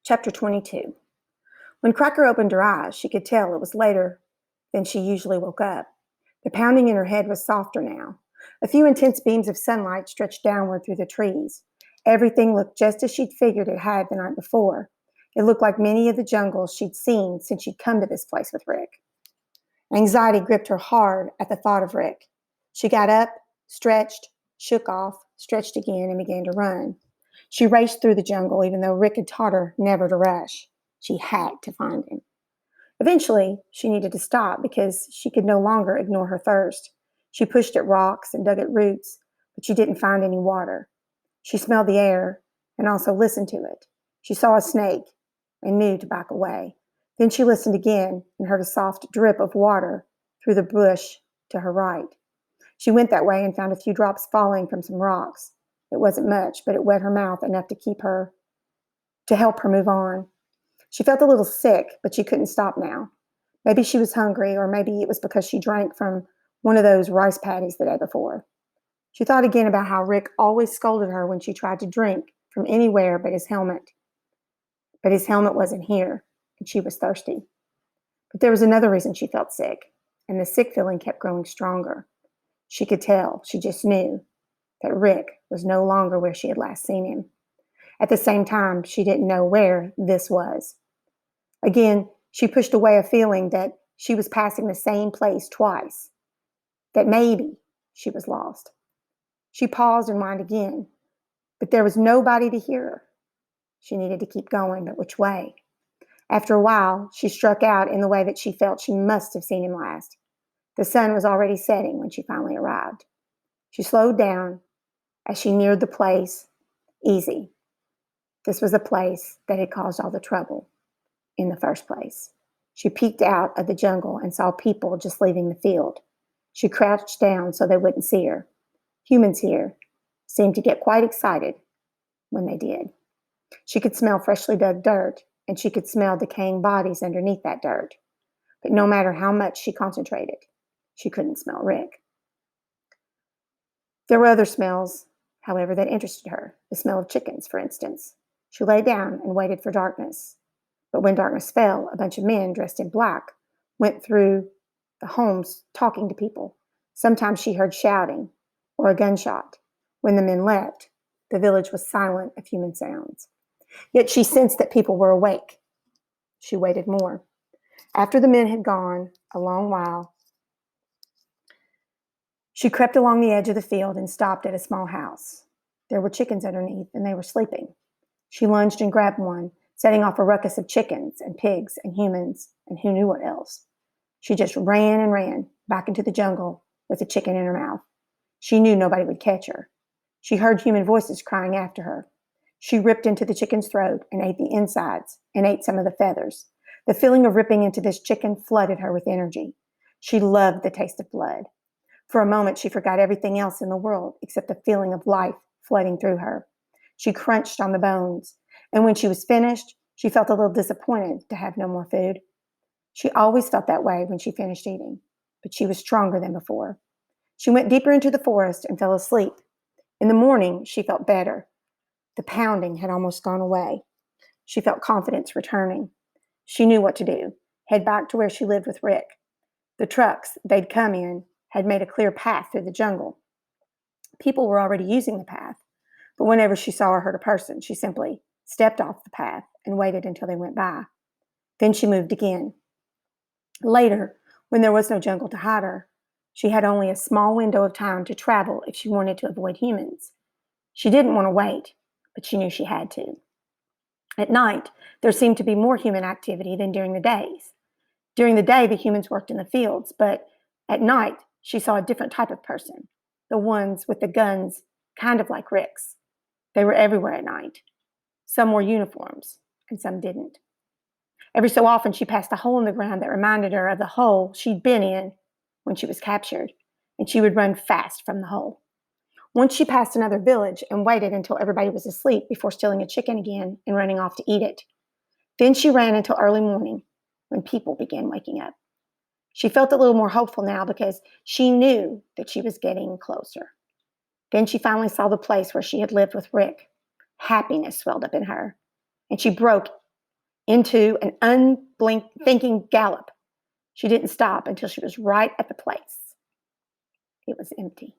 Chapter 22. When Cracker opened her eyes, she could tell it was later than she usually woke up. The pounding in her head was softer now. A few intense beams of sunlight stretched downward through the trees. Everything looked just as she'd figured it had the night before. It looked like many of the jungles she'd seen since she'd come to this place with Rick. Anxiety gripped her hard at the thought of Rick. She got up, stretched, shook off, stretched again, and began to run. She raced through the jungle, even though Rick had taught her never to rush. She had to find him. Eventually, she needed to stop because she could no longer ignore her thirst. She pushed at rocks and dug at roots, but she didn't find any water. She smelled the air and also listened to it. She saw a snake and knew to back away. Then she listened again and heard a soft drip of water through the bush to her right. She went that way and found a few drops falling from some rocks. It wasn't much, but it wet her mouth enough to help her move on. She felt a little sick, but she couldn't stop now. Maybe she was hungry, or maybe it was because she drank from one of those rice patties the day before. She thought again about how Rick always scolded her when she tried to drink from anywhere but his helmet. But his helmet wasn't here, and she was thirsty. But there was another reason she felt sick, and the sick feeling kept growing stronger. She could tell, she just knew, that Rick was no longer where she had last seen him. At the same time, she didn't know where this was. Again, she pushed away a feeling that she was passing the same place twice, that maybe she was lost. She paused and whined again, but there was nobody to hear her. She needed to keep going, but which way? After a while, she struck out in the way that she felt she must have seen him last. The sun was already setting when she finally arrived. She slowed down as she neared the place. Easy. This was the place that had caused all the trouble in the first place. She peeked out of the jungle and saw people just leaving the field. She crouched down so they wouldn't see her. Humans here seemed to get quite excited when they did. She could smell freshly dug dirt, and she could smell decaying bodies underneath that dirt. But no matter how much she concentrated, she couldn't smell Rick. There were other smells, however, that interested her. The smell of chickens, for instance. She lay down and waited for darkness. But when darkness fell, a bunch of men dressed in black went through the homes talking to people. Sometimes she heard shouting or a gunshot. When the men left, the village was silent of human sounds. Yet she sensed that people were awake. She waited more. After the men had gone a long while, she crept along the edge of the field and stopped at a small house. There were chickens underneath, and they were sleeping. She lunged and grabbed one, setting off a ruckus of chickens and pigs and humans and who knew what else. She just ran and ran back into the jungle with a chicken in her mouth. She knew nobody would catch her. She heard human voices crying after her. She ripped into the chicken's throat and ate the insides and ate some of the feathers. The feeling of ripping into this chicken flooded her with energy. She loved the taste of blood. For a moment, she forgot everything else in the world except the feeling of life flooding through her. She crunched on the bones, and when she was finished, she felt a little disappointed to have no more food. She always felt that way when she finished eating, but she was stronger than before. She went deeper into the forest and fell asleep. In the morning, she felt better. The pounding had almost gone away. She felt confidence returning. She knew what to do, head back to where she lived with Rick. The trucks they'd come in had made a clear path through the jungle. People were already using the path, but whenever she saw or heard a person, she simply stepped off the path and waited until they went by. Then she moved again. Later, when there was no jungle to hide her, she had only a small window of time to travel if she wanted to avoid humans. She didn't want to wait, but she knew she had to. At night, there seemed to be more human activity than during the days. During the day, the humans worked in the fields, but at night, she saw a different type of person, the ones with the guns, kind of like Rick's. They were everywhere at night. Some wore uniforms, and some didn't. Every so often, she passed a hole in the ground that reminded her of the hole she'd been in when she was captured, and she would run fast from the hole. Once she passed another village and waited until everybody was asleep before stealing a chicken again and running off to eat it. Then she ran until early morning when people began waking up. She felt a little more hopeful now because she knew that she was getting closer. Then she finally saw the place where she had lived with Rick. Happiness swelled up in her, and she broke into an unthinking gallop. She didn't stop until she was right at the place. It was empty.